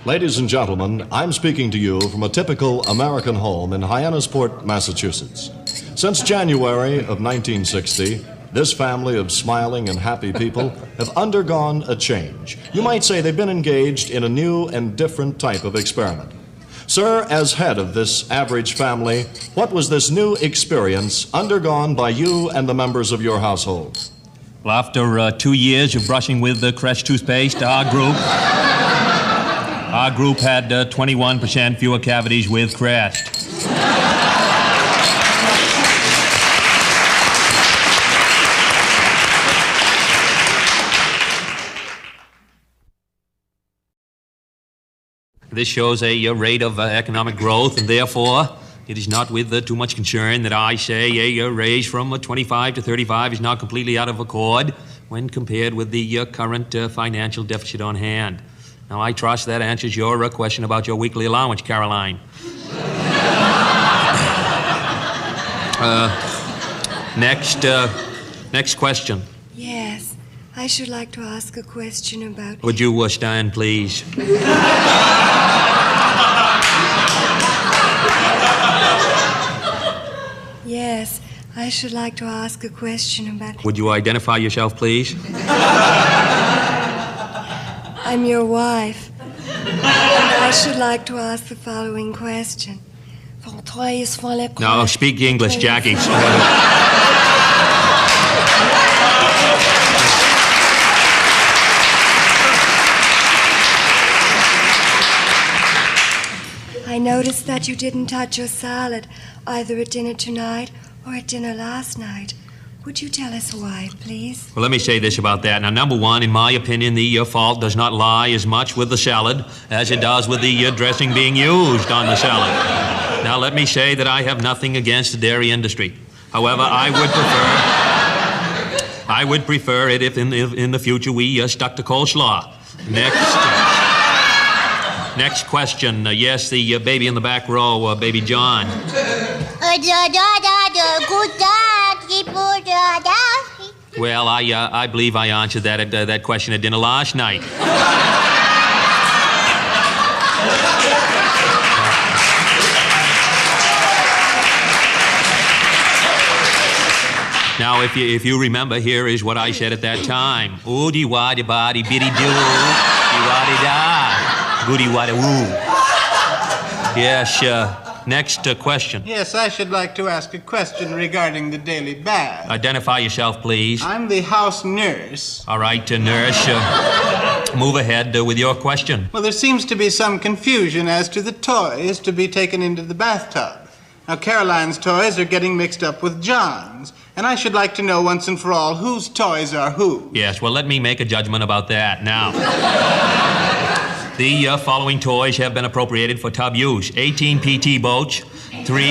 Ladies and gentlemen, I'm speaking to you from a typical American home in Hyannisport, Massachusetts. Since January of 1960, this family of smiling and happy people have undergone a change. You might say they've been engaged in a new and different type of experiment. Sir, as head of this average family, what was this new experience undergone by you and the members of your household? Well, after 2 years of brushing with the Crest toothpaste, our group had 21% fewer cavities with Crest. This shows a rate of economic growth, and therefore it is not with too much concern that I say a raise from 25 to 35 is not completely out of accord when compared with the current financial deficit on hand. Now, I trust that answers your question about your weekly allowance, Caroline. Next question. Yes, I should like to ask a question about... Would you stand, please? Yes, I should like to ask a question about... Would you identify yourself, please? I'm your wife. And I should like to ask the following question. No, speak English, Jackie. I noticed that you didn't touch your salad, either at dinner tonight or at dinner last night. Would you tell us why, please? Well, let me say this about that. Now, number one, in my opinion, the fault does not lie as much with the salad as it does with the dressing being used on the salad. Now, let me say that I have nothing against the dairy industry. However, I would prefer it if in the future we stuck to coleslaw. Next question. Yes, the baby in the back row, baby John. Well, I believe I answered that question at dinner last night. Now, if you remember, here is what I said at that time. Oodie waddy body biddy doo, waddy da, goody waddy woo. Yes, next question. Yes, I should like to ask a question regarding the daily bath. Identify yourself, please. I'm the house nurse. All right, nurse, move ahead with your question. Well, there seems to be some confusion as to the toys to be taken into the bathtub. Now, Caroline's toys are getting mixed up with John's, and I should like to know once and for all whose toys are who. Yes, well, let me make a judgment about that. Now, the following toys have been appropriated for tub use. 18 PT boats, 3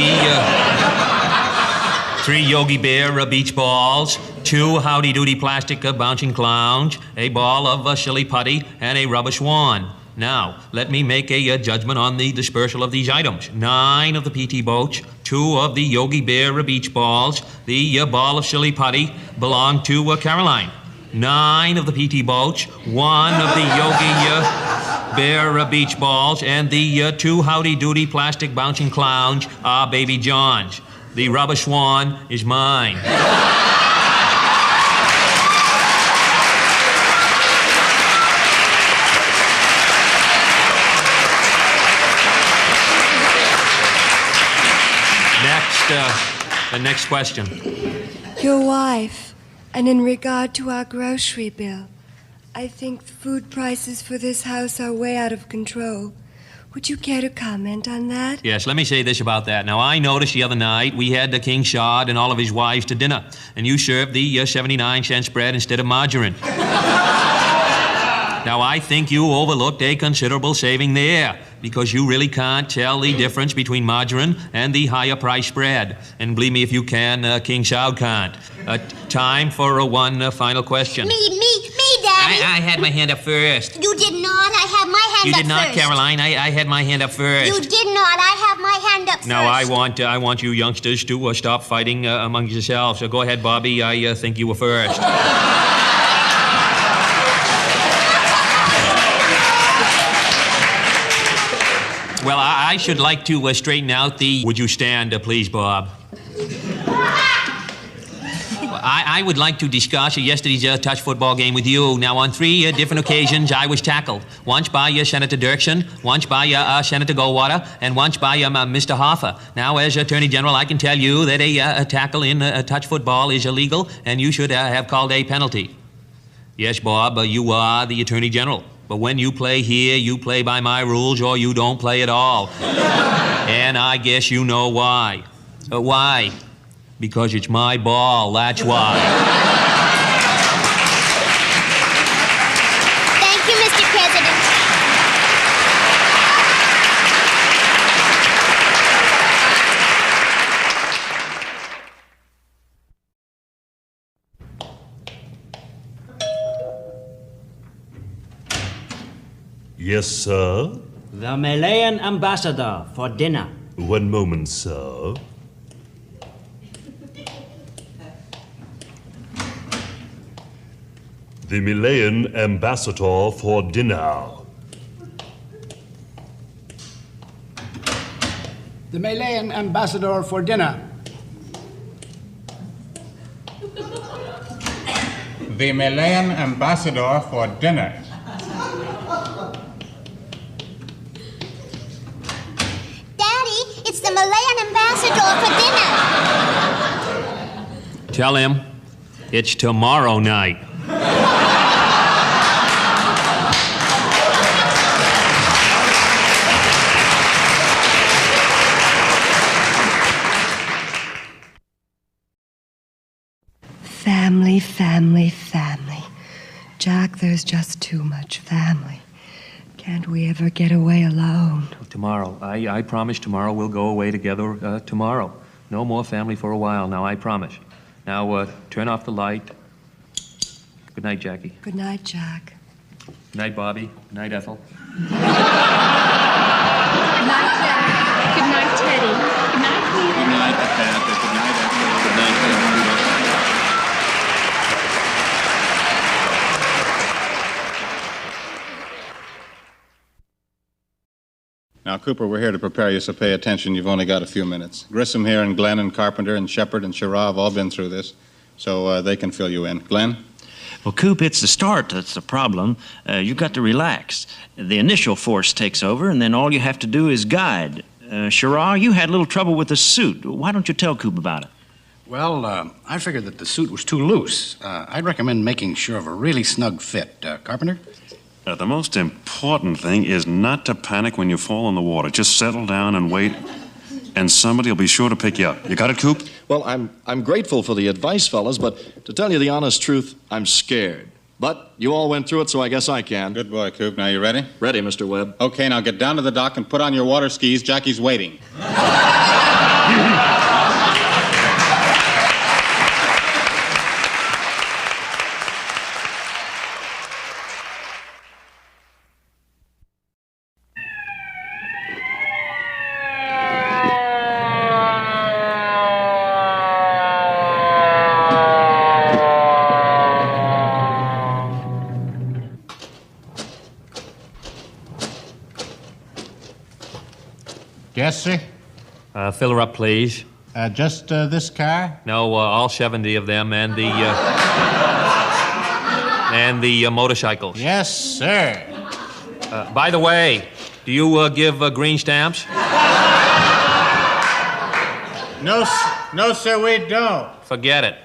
Yogi Bear beach balls, 2 Howdy Doody plastic bouncing clowns, a ball of silly putty, and a rubber swan. Now, let me make a judgment on the dispersal of these items. 9 of the PT boats, 2 of the Yogi Bear beach balls, the ball of silly putty belonged to Caroline. 9 of the PT boats, 1 of the Yogi Bear beach balls, and the 2 Howdy Doody plastic bouncing clowns are baby John's. The rubber swan is mine. The next question. Your wife, and in regard to our grocery bill, I think the food prices for this house are way out of control. Would you care to comment on that? Yes, let me say this about that. Now, I noticed the other night we had the King Shad and all of his wives to dinner, and you served the 79-cent spread instead of margarine. Now, I think you overlooked a considerable saving there, because you really can't tell the difference between margarine and the higher price spread. And believe me, if you can, King Shao can't. Time for one final question. Me, Daddy. I had my hand up first. You did not. I had my hand up first. You did not, Caroline. I had my hand up first. You did not. I have my hand up first. Now, I want you youngsters to stop fighting among yourselves. So go ahead, Bobby. I think you were first. Well, I should like to straighten out the... Would you stand, please, Bob? I would like to discuss yesterday's touch football game with you. Now, on 3 different occasions, I was tackled. Once by Senator Dirksen, once by Senator Goldwater, and once by Mr. Hoffa. Now, as Attorney General, I can tell you that a tackle in touch football is illegal, and you should have called a penalty. Yes, Bob, you are the Attorney General. But when you play here, you play by my rules, or you don't play at all. And I guess you know why. Why? Because it's my ball, that's why. Thank you, Mr. President. Yes, sir? The Malayan Ambassador for dinner. One moment, sir. The Malayan Ambassador for dinner. The Malayan Ambassador for dinner. The Malayan Ambassador for dinner. Daddy, it's the Malayan Ambassador for dinner. Tell him it's tomorrow night. Family, family, family. Jack, there's just too much family. Can't we ever get away alone? Tomorrow. I promise tomorrow we'll go away together tomorrow. No more family for a while now, I promise. Now, turn off the light. Good night, Jackie. Good night, Jack. Good night, Bobby. Good night, Ethel. Good night, Jack. Good night, Teddy. Good night, Peter. Good night, Panther. Good night, Ethel. Good night, Peter. Now, Cooper, we're here to prepare you, so pay attention. You've only got a few minutes. Grissom here and Glenn and Carpenter and Shepard and Shirah have all been through this, so they can fill you in. Glenn? Well, Coop, it's the start that's the problem. You've got to relax. The initial force takes over, and then all you have to do is guide. Shirah, you had a little trouble with the suit. Why don't you tell Coop about it? Well, I figured that the suit was too loose. I'd recommend making sure of a really snug fit. Carpenter? The most important thing is not to panic when you fall in the water. Just settle down and wait, and somebody will be sure to pick you up. You got it, Coop? Well, I'm grateful for the advice, fellas, but to tell you the honest truth, I'm scared. But you all went through it, so I guess I can. Good boy, Coop. Now, you ready? Ready, Mr. Webb. Okay, now get down to the dock and put on your water skis. Jackie's waiting. Yes, sir? Fill her up, please. Just this car? No, all 70 of them and the motorcycles. Yes, sir. By the way, do you give green stamps? No, sir, we don't. Forget it.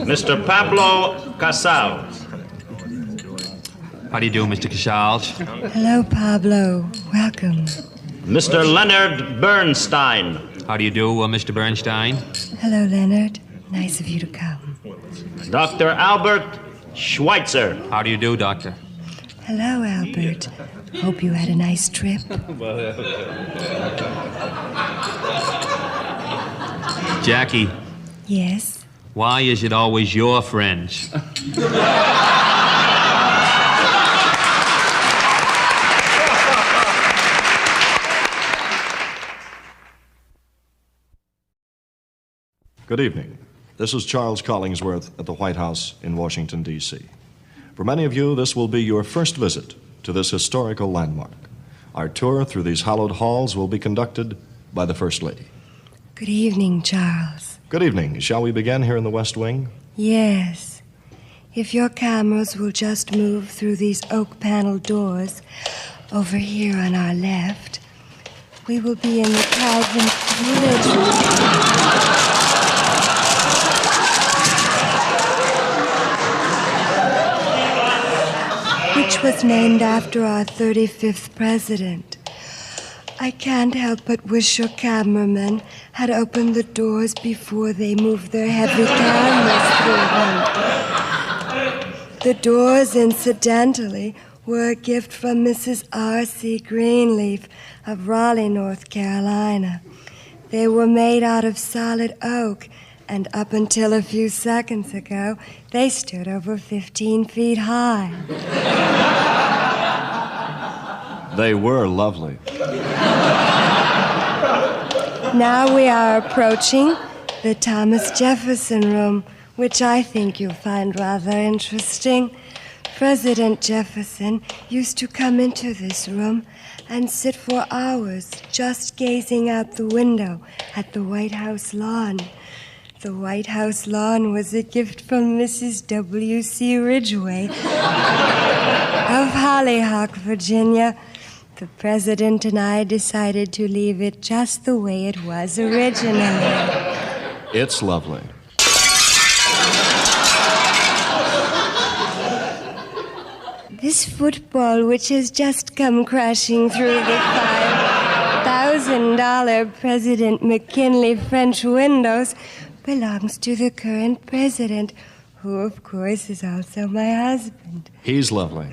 Mr. Pablo Casal. How do you do, Mr. Casals? Hello, Pablo. Welcome. Mr. Leonard Bernstein. How do you do, Mr. Bernstein? Hello, Leonard. Nice of you to come. Dr. Albert Schweitzer. How do you do, Doctor? Hello, Albert. Hope you had a nice trip. Jackie, Yes? why is it always your friends? Good evening. This is Charles Collingsworth at the White House in Washington, D.C. For many of you, this will be your first visit to this historical landmark. Our tour through these hallowed halls will be conducted by the First Lady. Good evening, Charles. Good evening. Shall we begin here in the West Wing? Yes. If your cameras will just move through these oak-paneled doors over here on our left, we will be in the Calvin Village. Which was named after our 35th president. I can't help but wish your cameramen had opened the doors before they moved their heavy cameras through them. The doors, incidentally, were a gift from Mrs. R.C. Greenleaf of Raleigh, North Carolina. They were made out of solid oak, and up until a few seconds ago, they stood over 15 feet high. They were lovely. Now we are approaching the Thomas Jefferson Room, which I think you'll find rather interesting. President Jefferson used to come into this room and sit for hours just gazing out the window at the White House lawn. The White House lawn was a gift from Mrs. W.C. Ridgway of Hollyhock, Virginia. The president and I decided to leave it just the way it was originally. It's lovely. This football, which has just come crashing through the $5,000 President McKinley French windows, belongs to the current president, who, of course, is also my husband. He's lovely.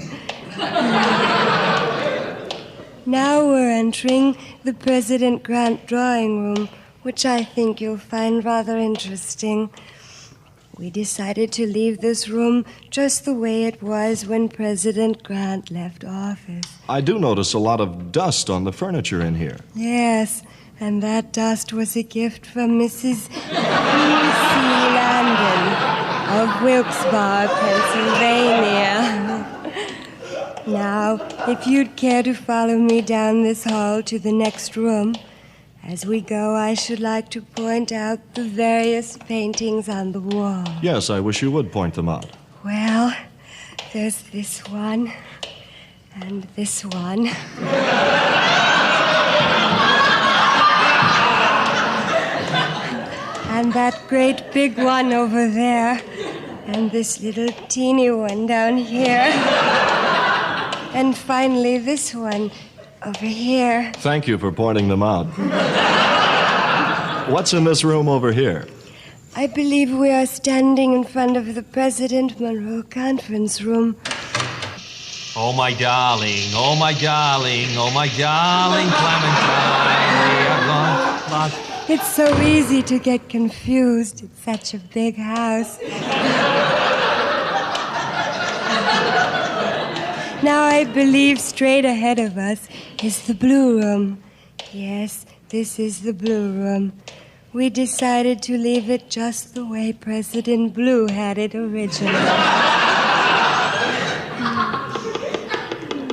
Now we're entering the President Grant drawing room, which I think you'll find rather interesting. We decided to leave this room just the way it was when President Grant left office. I do notice a lot of dust on the furniture in here. Yes, and that dust was a gift from Mrs. E.C. Landon of Wilkes-Barre, Pennsylvania. Now, if you'd care to follow me down this hall to the next room, as we go, I should like to point out the various paintings on the wall. Yes, I wish you would point them out. Well, there's this one, and this one. And that great big one over there, and this little teeny one down here. And finally, this one over here. Thank you for pointing them out. What's in this room over here? I believe we are standing in front of the President Monroe Conference Room. Oh, my darling, oh, my darling, oh, my darling Clementine, we are lost. It's so easy to get confused. It's such a big house. Now I believe straight ahead of us is the Blue Room. Yes, this is the Blue Room. We decided to leave it just the way President Blue had it originally.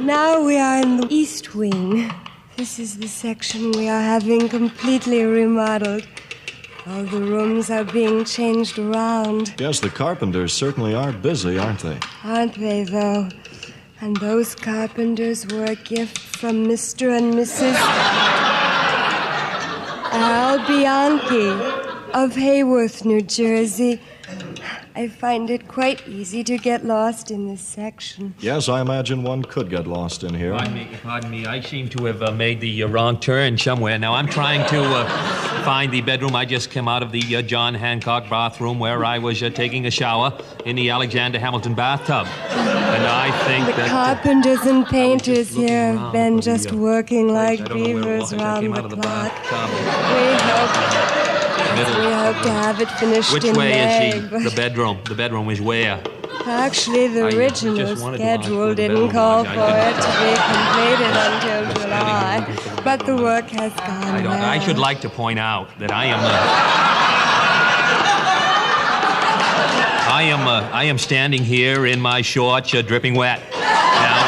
Now we are in the East Wing. This is the section we are having completely remodeled. All the rooms are being changed around. Yes, the carpenters certainly are busy, aren't they? Aren't they, though? And those carpenters were a gift from Mr. and Mrs. Al Bianchi of Hayworth, New Jersey. I find it quite easy to get lost in this section. Yes, I imagine one could get lost in here. Pardon me. I seem to have made the wrong turn somewhere. Now, I'm trying to find the bedroom. I just came out of the John Hancock bathroom where I was taking a shower in the Alexander Hamilton bathtub. And I think the carpenters and painters here have been just working like beavers around the clock. We hope to have it finished in May. Which way is the bedroom? The bedroom is where? Actually, the original schedule didn't call for it to be completed until July, but the work has gone well. I should like to point out that I am I am standing here in my shorts, dripping wet. Now,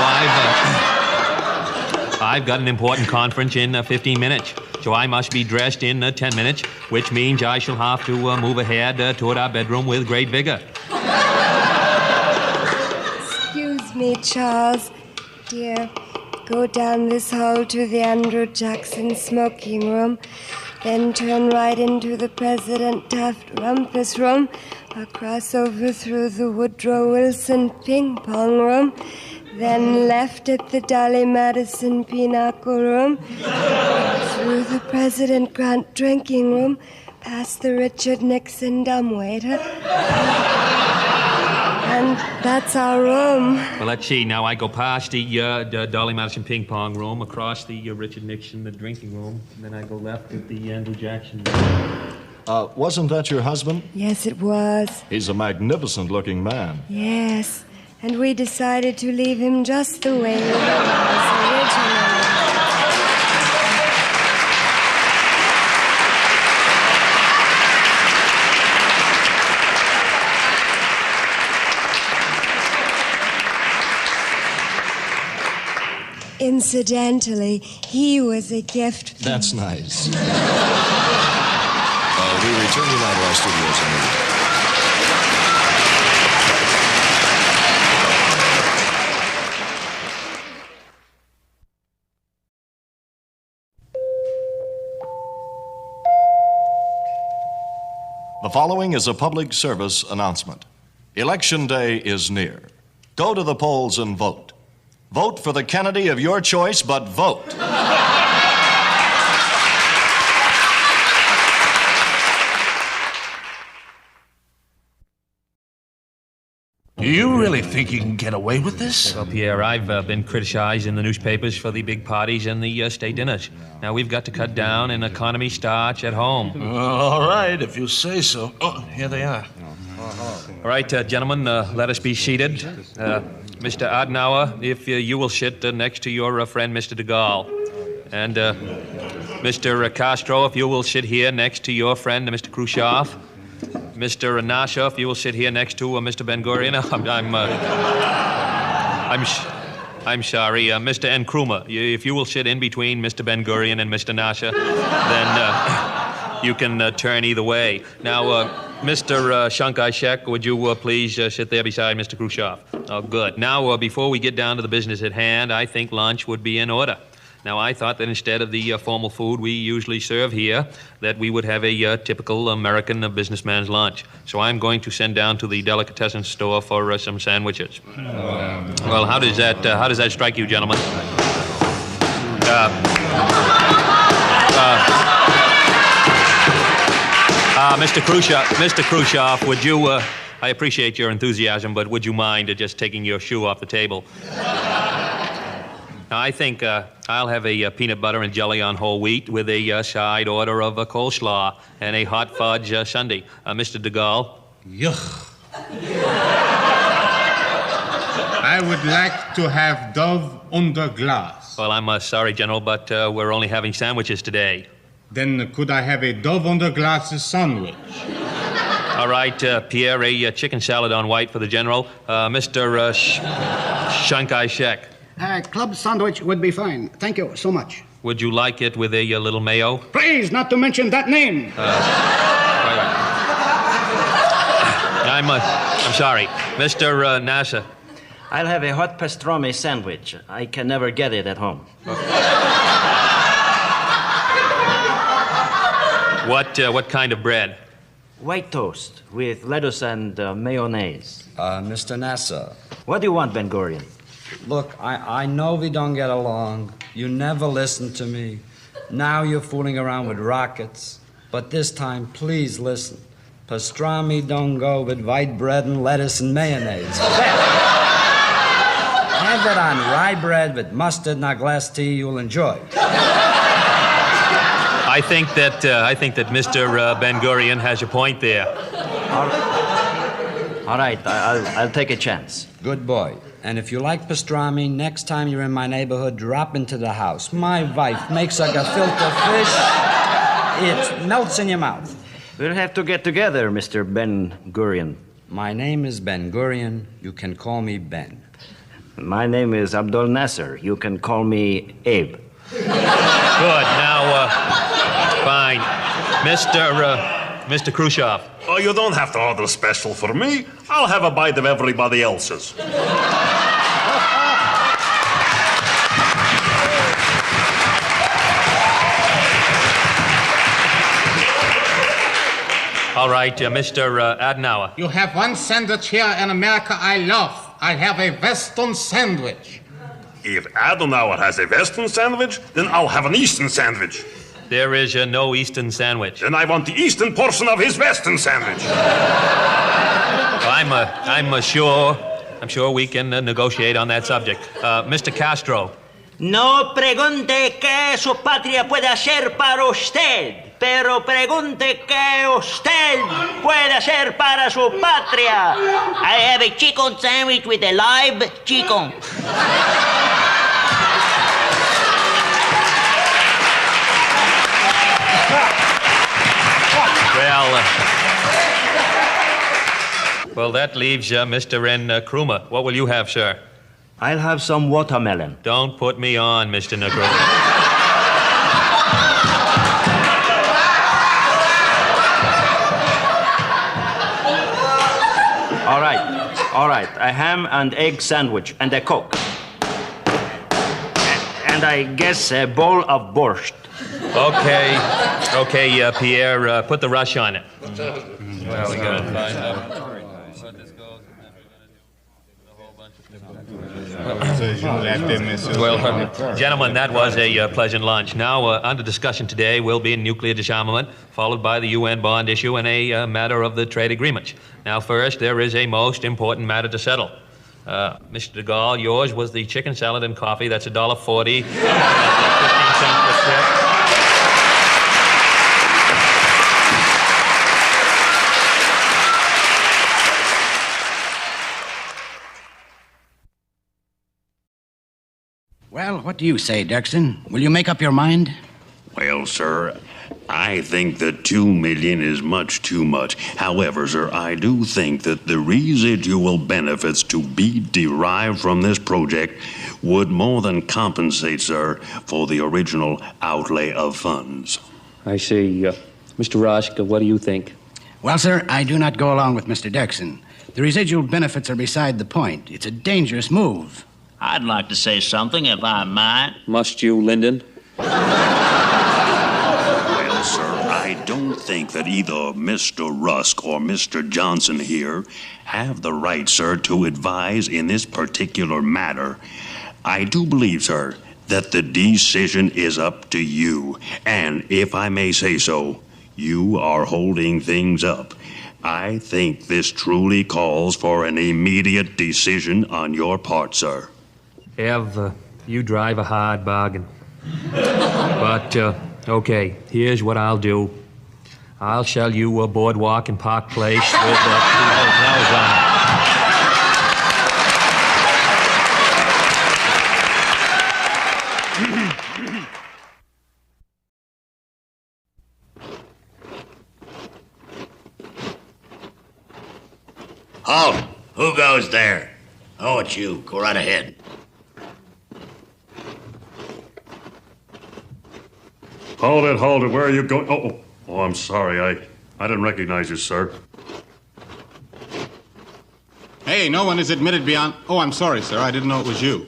I've got an important conference in 15 minutes, so I must be dressed in 10 minutes, which means I shall have to move ahead toward our bedroom with great vigor. Excuse me, Charles. Here, go down this hall to the Andrew Jackson smoking room, then turn right into the President Taft rumpus room, across over through the Woodrow Wilson ping pong room, then left at the Dolly Madison pinochle room, through the President Grant drinking room, past the Richard Nixon dumbwaiter. And that's our room. Well, let's see. Now I go past the Dolly Madison ping pong room, across the Richard Nixon the drinking room, and then I go left at the Andrew Jackson room. Wasn't that your husband? Yes, it was. He's a magnificent-looking man. Yes, and we decided to leave him just the way he was originally. Incidentally, he was a gift. That's nice. We return you now to our studios immediately. The following is a public service announcement. Election day is near. Go to the polls and vote. Vote for the Kennedy of your choice, but vote. Do you really think you can get away with this? Well, Pierre, I've been criticized in the newspapers for the big parties and the state dinners. Now, we've got to cut down, and economy starts at home. All right, if you say so. Oh, here they are. All right, gentlemen, let us be seated. Mr. Adenauer, if you will sit next to your friend, Mr. de Gaulle. And Mr. Castro, if you will sit here next to your friend, Mr. Khrushchev. Mr. Nasser, if you will sit here next to Mr. Ben-Gurion. I'm sorry, Mr. Nkrumah, if you will sit in between Mr. Ben-Gurion and Mr. Nasser, then you can turn either way. Now, Mr. Shankai Shek, would you please sit there beside Mr. Khrushchev? Oh, good. Now, before we get down to the business at hand, I think lunch would be in order. Now, I thought that instead of the formal food we usually serve here, that we would have a typical American businessman's lunch. So I'm going to send down to the delicatessen store for some sandwiches. Well, how does that strike you, gentlemen? Mr. Khrushchev, would you? I appreciate your enthusiasm, but would you mind just taking your shoe off the table? Now, I think I'll have a peanut butter and jelly on whole wheat with a side order of coleslaw and a hot fudge sundae. Mr. de Gaulle? Yuck. I would like to have Dove under glass. Well, I'm sorry, General, but we're only having sandwiches today. Then could I have a Dove under glass sandwich? All right, Pierre, a chicken salad on white for the General. Mr. Shankai Shek. Club sandwich would be fine. Thank you so much. Would you like it with a little mayo? Please, not to mention that name. I'm sorry. Mr. Nasser. I'll have a hot pastrami sandwich. I can never get it at home. What kind of bread? White toast with lettuce and mayonnaise. Mr. Nasser. What do you want, Ben-Gurion? Look, I know we don't get along. You never listen to me. Now you're fooling around with rockets. But this time, please listen. Pastrami don't go with white bread and lettuce and mayonnaise. Have it on rye bread with mustard and a glass tea you'll enjoy. I think that Mr. Ben-Gurion has a point there. All right, I'll take a chance. Good boy. And if you like pastrami, next time you're in my neighborhood, drop into the house. My wife makes a gefilte fish. It melts in your mouth. We'll have to get together, Mr. Ben-Gurion. My name is Ben Gurion. You can call me Ben. My name is Abdul Nasser. You can call me Abe. Good. Now, fine. Mr. Khrushchev. Oh, you don't have to order special for me. I'll have a bite of everybody else's. All right, Mr. Adenauer. You have one sandwich here in America I love. I have a Western sandwich. If Adenauer has a Western sandwich, then I'll have an Eastern sandwich. There is no Eastern sandwich. Then I want the Eastern portion of his Western sandwich. I'm sure we can negotiate on that subject. Mr. Castro. No pregunte qué su patria puede hacer para usted, pero pregunte qué usted puede hacer para su patria. I have a chicken sandwich with a live chicken. Well, that leaves Mr. Nkrumah. What will you have, sir? I'll have some watermelon. Don't put me on, Mr. Nkrumah. All right. A ham and egg sandwich and a Coke. And I guess a bowl of borscht. Okay, Pierre, put the rush on it. Well, we got to find out. Well, gentlemen, that was a pleasant lunch. Now, under discussion today will be nuclear disarmament, followed by the UN bond issue and a matter of the trade agreements. Now, first, there is a most important matter to settle. Mr. de Gaulle, yours was the chicken salad and coffee. That's $1.40. 15 cents per trip. Well, what do you say, Dirksen? Will you make up your mind? Well, sir, I think that $2 million is much too much. However, sir, I do think that the residual benefits to be derived from this project would more than compensate, sir, for the original outlay of funds. I see. Mr. Rosk, what do you think? Well, sir, I do not go along with Mr. Dirksen. The residual benefits are beside the point. It's a dangerous move. I'd like to say something, if I might. Must you, Lyndon? Well, sir, I don't think that either Mr. Rusk or Mr. Johnson here have the right, sir, to advise in this particular matter. I do believe, sir, that the decision is up to you. And if I may say so, you are holding things up. I think this truly calls for an immediate decision on your part, sir. Ev, you drive a hard bargain. But, okay, here's what I'll do. I'll sell you a boardwalk in Park Place with 2 hotels on it. Halt! Who goes there? Oh, it's you. Go right ahead. Hold it. Where are you going? Oh, I'm sorry. I didn't recognize you, sir. Hey, no one is admitted beyond... Oh, I'm sorry, sir. I didn't know it was you.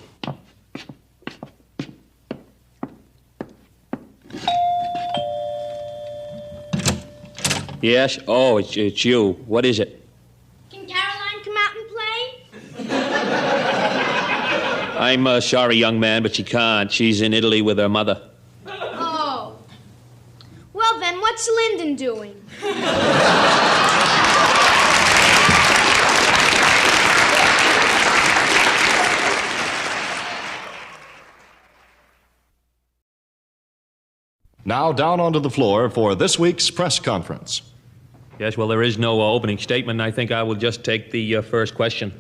Yes? Oh, it's you. What is it? Can Caroline come out and play? I'm sorry, young man, but she can't. She's in Italy with her mother. Oh. Well, then, what's Lyndon doing? Now down onto the floor for this week's press conference. Yes, well, there is no opening statement. I think I will just take the first question.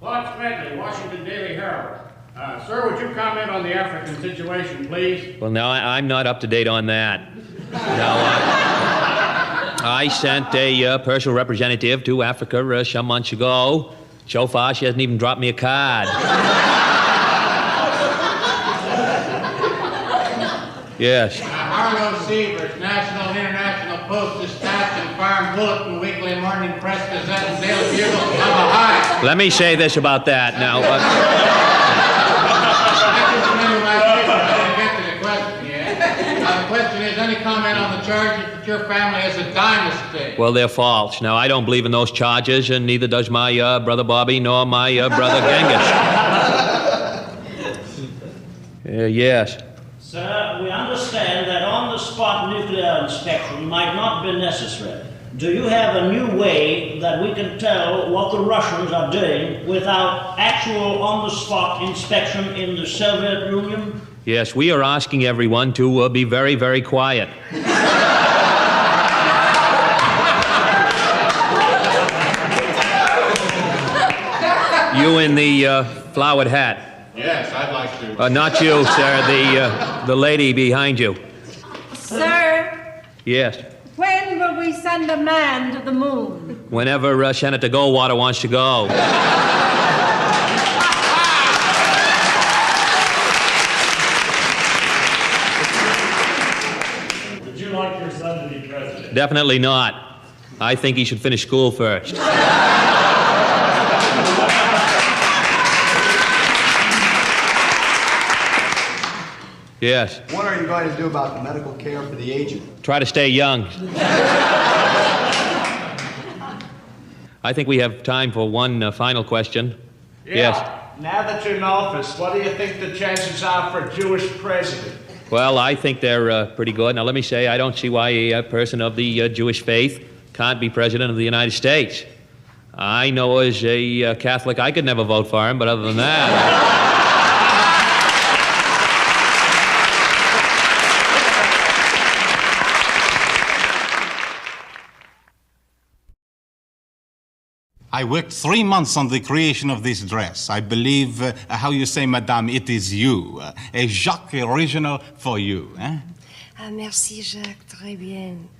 Claude Smedley, Washington Daily Herald. Sir, would you comment on the African situation, please? Well, now, I'm not up to date on that. I sent a personal representative to Africa some months ago. So far, she hasn't even dropped me a card. Yes. Harlow Sievers, National and International Post Dispatch and Farm Bulletin, Weekly Morning Press Gazette, and Daily Bugle of Ohio. Let me say this about that now. I just remember my paper. I didn't get to the question yet. The question is, any comment on the charges that your family is a dynasty? Well, they're false. Now, I don't believe in those charges, and neither does my brother Bobby nor my brother Genghis. Yes. Sir, we understand that on-the-spot nuclear inspection might not be necessary. Do you have a new way that we can tell what the Russians are doing without actual on-the-spot inspection in the Soviet Union? Yes, we are asking everyone to be very, very quiet. You in the flowered hat. Yes, I'd like to. Not you, sir. The lady behind you. Sir, Yes. when will we send a man to the moon? Whenever Senator Goldwater wants to go. Would you like your son to be president? Definitely not. I think he should finish school first. Yes. What are you going to do about the medical care for the aged? Try to stay young. I think we have time for one final question. Yes. Now that you're in office, what do you think the chances are for a Jewish president? Well, I think they're pretty good. Now, let me say, I don't see why a person of the Jewish faith can't be president of the United States. I know as a Catholic I could never vote for him, but other than that... I worked 3 months on the creation of this dress. I believe, how you say, madame, it is you. A Jacques original for you. Eh? Ah, merci, Jacques. Très bien.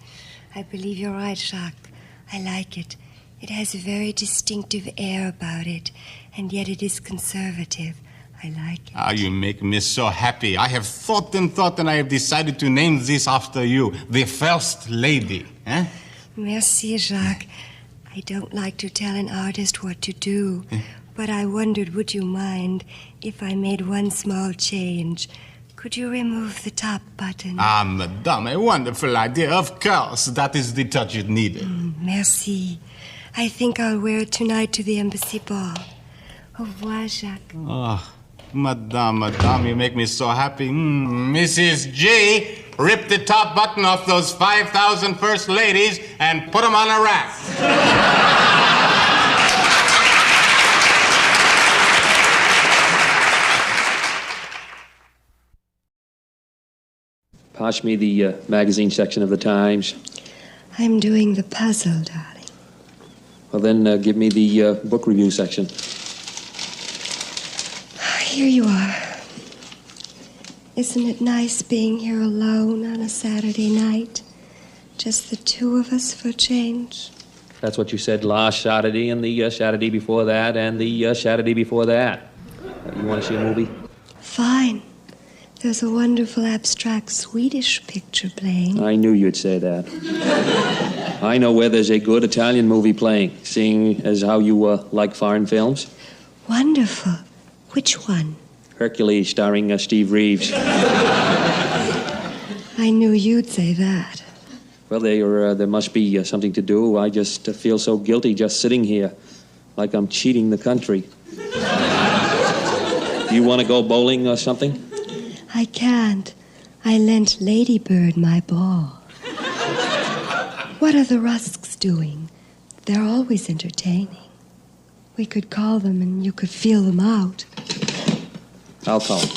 I believe you're right, Jacques. I like it. It has a very distinctive air about it, and yet it is conservative. I like it. Ah, you make me so happy. I have thought, and I have decided to name this after you, the First Lady. Eh? Merci, Jacques. I don't like to tell an artist what to do, but I wondered, would you mind if I made one small change? Could you remove the top button? Ah, madame, a wonderful idea. Of course, that is the touch it needed. Merci. I think I'll wear it tonight to the embassy ball. Au revoir, Jacques. Oh, madame, you make me so happy. Mrs. G, rip the top button off those 5,000 first ladies and put them on a rack. Pass me the magazine section of the Times. I'm doing the puzzle, darling. Well, then give me the book review section. Here you are. Isn't it nice being here alone on a Saturday night? Just the two of us for change. That's what you said last Saturday, and the Saturday before that, and the Saturday before that. You want to see a movie? Fine. There's a wonderful abstract Swedish picture playing. I knew you'd say that. I know where there's a good Italian movie playing, seeing as how you like foreign films. Wonderful. Which one? Hercules, starring Steve Reeves. I knew you'd say that. Well, there must be something to do. I just feel so guilty just sitting here, like I'm cheating the country. You want to go bowling or something? I can't. I lent Ladybird my ball. What are the Rusks doing? They're always entertaining. We could call them and you could feel them out. I'll call him.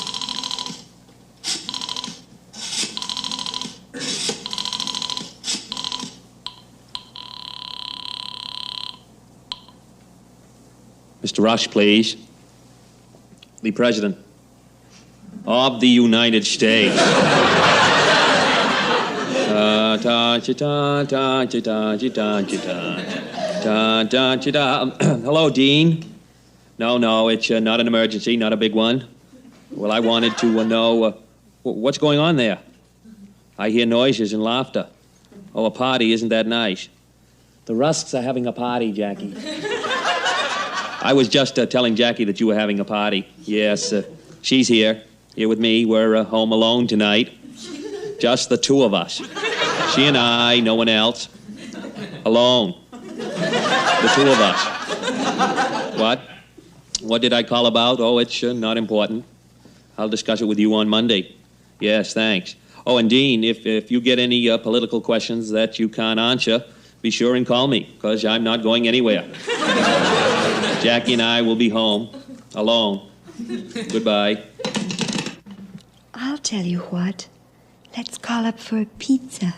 Mr. Rush, please. The President of the United States. Hello, Dean. No, it's not an emergency, not a big one. Well, I wanted to know what's going on there. I hear noises and laughter. Oh, a party, isn't that nice? The Rusks are having a party, Jackie. I was just telling Jackie that you were having a party. Yes, she's here with me. We're home alone tonight. Just the two of us. She and I, no one else. Alone. The two of us. What? What did I call about? Oh, it's not important. I'll discuss it with you on Monday. Yes, thanks. Oh, and Dean, if you get any political questions that you can't answer, be sure and call me, because I'm not going anywhere. Jackie and I will be home, alone. Goodbye. I'll tell you what. Let's call up for a pizza.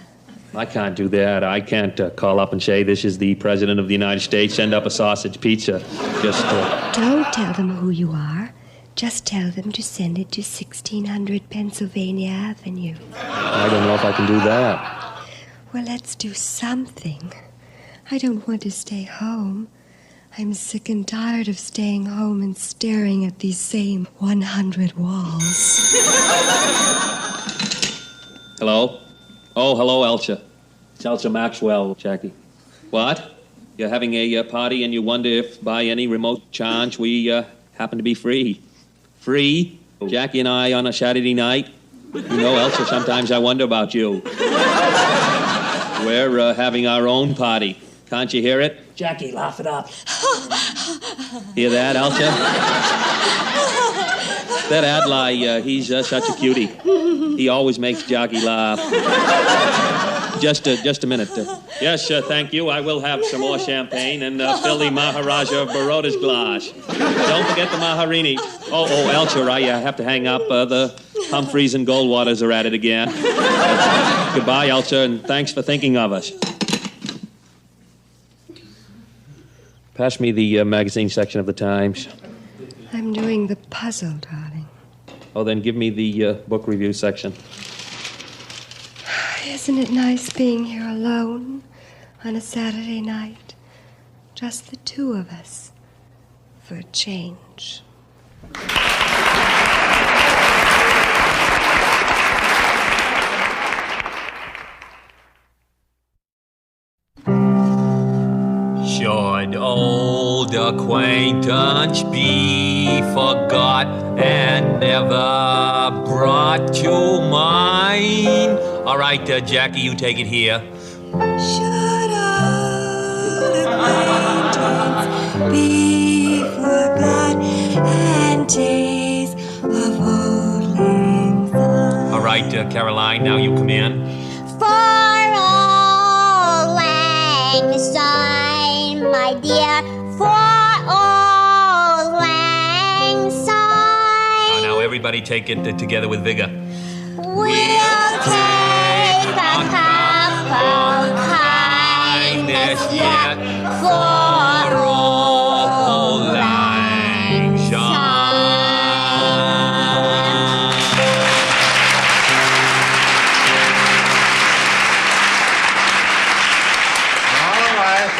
I can't do that. I can't call up and say, this is the President of the United States, send up a sausage pizza. Just... Don't tell them who you are. Just tell them to send it to 1600 Pennsylvania Avenue. I don't know if I can do that. Well, let's do something. I don't want to stay home. I'm sick and tired of staying home and staring at these same 100 walls. Hello? Oh, hello, Elsa. It's Elsa Maxwell, Jackie. What? You're having a party and you wonder if by any remote chance we happen to be free. Free? Jackie and I on a Saturday night? You know, Elsa, sometimes I wonder about you. We're having our own party. Can't you hear it? Jackie, laugh it up. Hear that, Elsa? That Adlai, he's such a cutie. He always makes Jackie laugh. Just a minute. Yes, thank you. I will have some more champagne and fill the Maharaja of Baroda's glass. Don't forget the Maharini. Oh, Elsa, I have to hang up. The Humphreys and Goldwaters are at it again. Goodbye, Elsa, and thanks for thinking of us. Pass me the magazine section of the Times. I'm doing the puzzle, darling. Oh, then give me the book review section. Isn't it nice being here alone on a Saturday night? Just the two of us. For a change. Should old acquaintance be forgot and never brought to mind? All right, Jackie, you take it here. Should old acquaintance be forgot and days of old lang syne? All right, Caroline, now you come in. For old lang syne, my dear, for old lang syne. Now everybody take it together with vigor. We'll take a cup of kindness yet for old lang syne.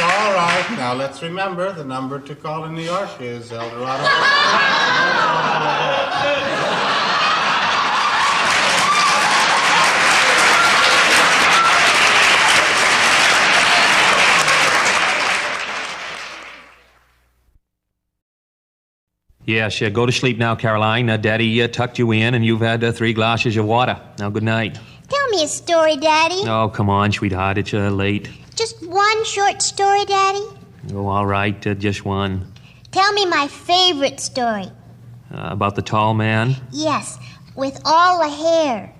All right. Now let's remember the number to call in New York is El Dorado. Yes, go to sleep now, Caroline. Daddy tucked you in, and you've had 3 glasses of water. Now, good night. Tell me a story, Daddy. Oh, come on, sweetheart. It's late. Just one short story, Daddy. Oh, all right, just one. Tell me my favorite story. About the tall man? Yes, with all the hair.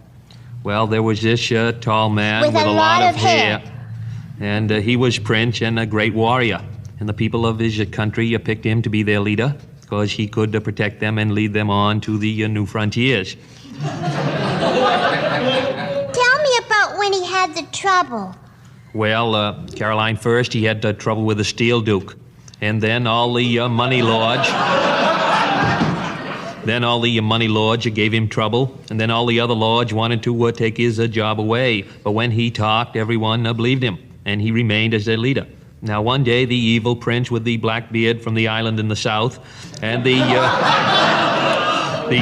Well, there was this tall man With a lot of hair. And he was prince and a great warrior. And the people of his country picked him to be their leader because he could protect them and lead them on to the new frontiers. Tell me about when he had the trouble. Well, Caroline, first he had trouble with the Steel Duke. And then all the money lords Then all the money lords gave him trouble, and then all the other lords wanted to take his job away. But when he talked, everyone believed him, and he remained as their leader. Now, one day, the evil prince with the black beard from the island in the south, and the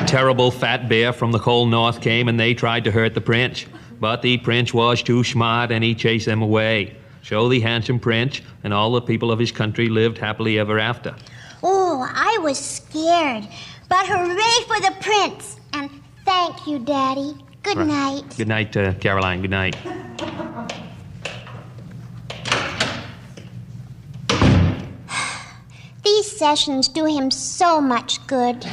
terrible fat bear from the cold north came, and they tried to hurt the prince. But the prince was too smart, and he chased them away. So the handsome prince and all the people of his country lived happily ever after. Oh, I was scared. But hooray for the prince. And thank you, Daddy. Good night. Good night, Caroline. Good night. These sessions do him so much good.